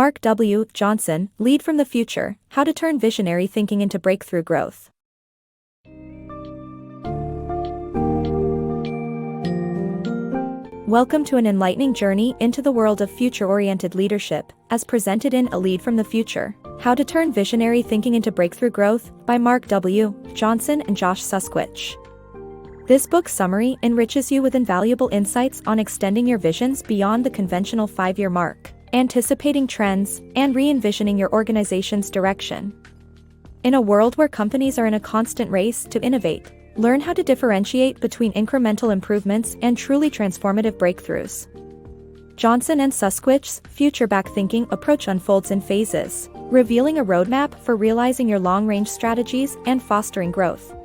Mark W. Johnson, Lead from the Future, How to Turn Visionary Thinking into Breakthrough Growth. Welcome to an enlightening journey into the world of future-oriented leadership, as presented in A Lead from the Future, How to Turn Visionary Thinking into Breakthrough Growth, by Mark W. Johnson and Josh Suskewicz. This book summary enriches you with invaluable insights on extending your visions beyond the conventional 5-year mark, anticipating trends, and re-envisioning your organization's direction. In a world where companies are in a constant race to innovate, learn how to differentiate between incremental improvements and truly transformative breakthroughs. Johnson and Suskewicz's future-back thinking approach unfolds in phases, revealing a roadmap for realizing your long-range strategies and fostering growth.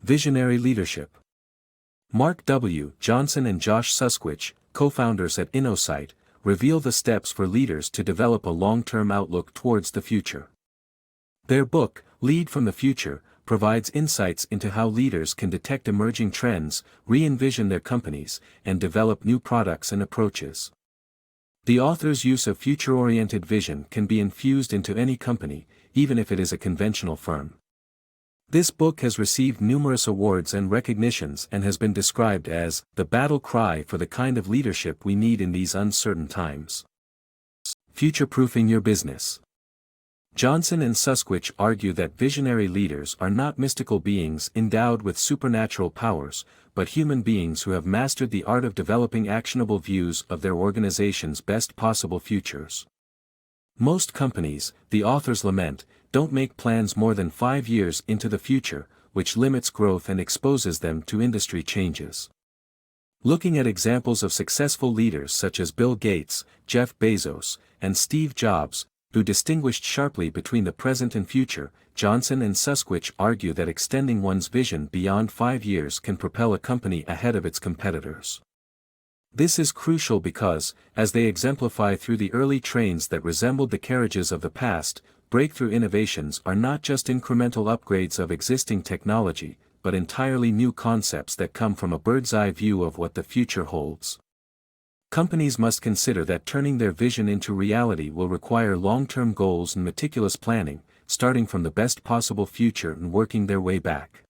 Visionary Leadership. Mark W. Johnson and Josh Suskewicz, co-founders at InnoSight, reveal the steps for leaders to develop a long-term outlook towards the future. Their book, Lead from the Future, provides insights into how leaders can detect emerging trends, re-envision their companies, and develop new products and approaches. The author's use of future-oriented vision can be infused into any company, even if it is a conventional firm. This book has received numerous awards and recognitions and has been described as the battle cry for the kind of leadership we need in these uncertain times. Future-proofing your business. Johnson and Suskewicz argue that visionary leaders are not mystical beings endowed with supernatural powers, but human beings who have mastered the art of developing actionable views of their organization's best possible futures. Most companies, the authors lament, don't make plans more than 5 years into the future, which limits growth and exposes them to industry changes. Looking at examples of successful leaders such as Bill Gates, Jeff Bezos, and Steve Jobs, who distinguished sharply between the present and future, Johnson and Suskewicz argue that extending one's vision beyond 5 years can propel a company ahead of its competitors. This is crucial because, as they exemplify through the early trains that resembled the carriages of the past, breakthrough innovations are not just incremental upgrades of existing technology, but entirely new concepts that come from a bird's-eye view of what the future holds. Companies must consider that turning their vision into reality will require long-term goals and meticulous planning, starting from the best possible future and working their way back.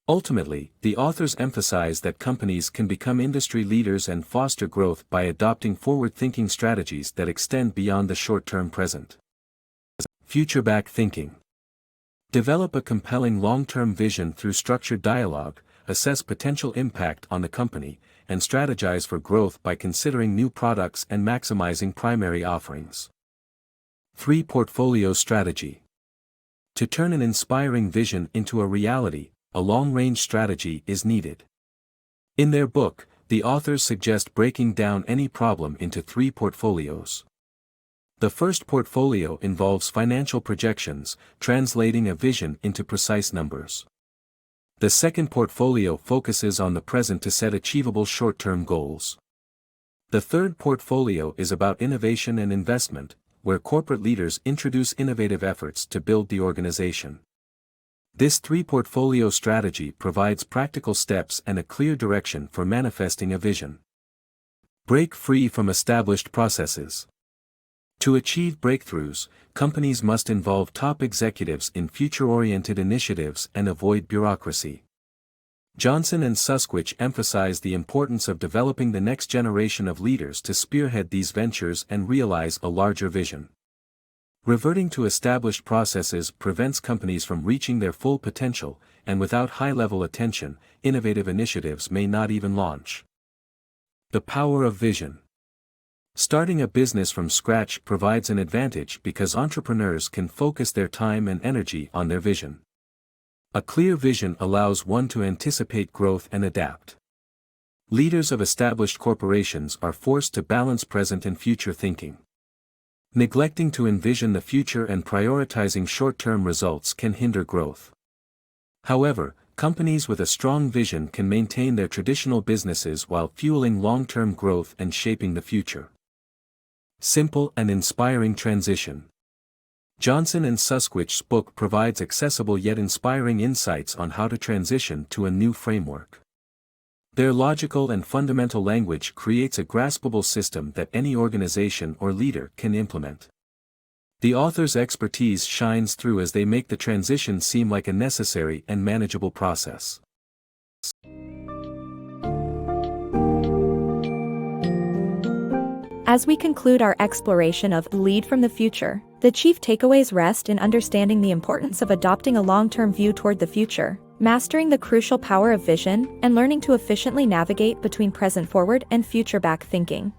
Ultimately, the authors emphasize that companies can become industry leaders and foster growth by adopting forward-thinking strategies that extend beyond the short-term present. Future-back thinking. Develop a compelling long-term vision through structured dialogue, assess potential impact on the company, and strategize for growth by considering new products and maximizing primary offerings. 3. Portfolio strategy. To turn an inspiring vision into a reality, a long-range strategy is needed. In their book, the authors suggest breaking down any problem into 3 portfolios. The first portfolio involves financial projections, translating a vision into precise numbers. The second portfolio focuses on the present to set achievable short-term goals. The third portfolio is about innovation and investment, where corporate leaders introduce innovative efforts to build the organization. This 3-portfolio strategy provides practical steps and a clear direction for manifesting a vision. Break free from established processes. To achieve breakthroughs, companies must involve top executives in future-oriented initiatives and avoid bureaucracy. Johnson and Suskewicz emphasize the importance of developing the next generation of leaders to spearhead these ventures and realize a larger vision. Reverting to established processes prevents companies from reaching their full potential, and without high-level attention, innovative initiatives may not even launch. The power of vision. Starting a business from scratch provides an advantage because entrepreneurs can focus their time and energy on their vision. A clear vision allows one to anticipate growth and adapt. Leaders of established corporations are forced to balance present and future thinking. Neglecting to envision the future and prioritizing short-term results can hinder growth. However, companies with a strong vision can maintain their traditional businesses while fueling long-term growth and shaping the future. Simple and inspiring transition. Johnson and Suskewicz's book provides accessible yet inspiring insights on how to transition to a new framework. Their logical and fundamental language creates a graspable system that any organization or leader can implement. The author's expertise shines through as they make the transition seem like a necessary and manageable process. As we conclude our exploration of Lead from the Future, the chief takeaways rest in understanding the importance of adopting a long-term view toward the future, mastering the crucial power of vision, and learning to efficiently navigate between present-forward and future-back thinking.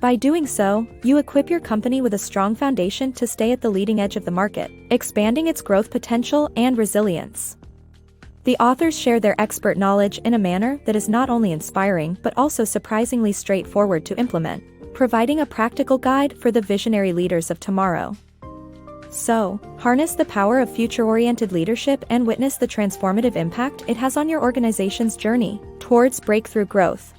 By doing so, you equip your company with a strong foundation to stay at the leading edge of the market, expanding its growth potential and resilience. The authors share their expert knowledge in a manner that is not only inspiring but also surprisingly straightforward to implement, providing a practical guide for the visionary leaders of tomorrow. So, harness the power of future-oriented leadership and witness the transformative impact it has on your organization's journey towards breakthrough growth.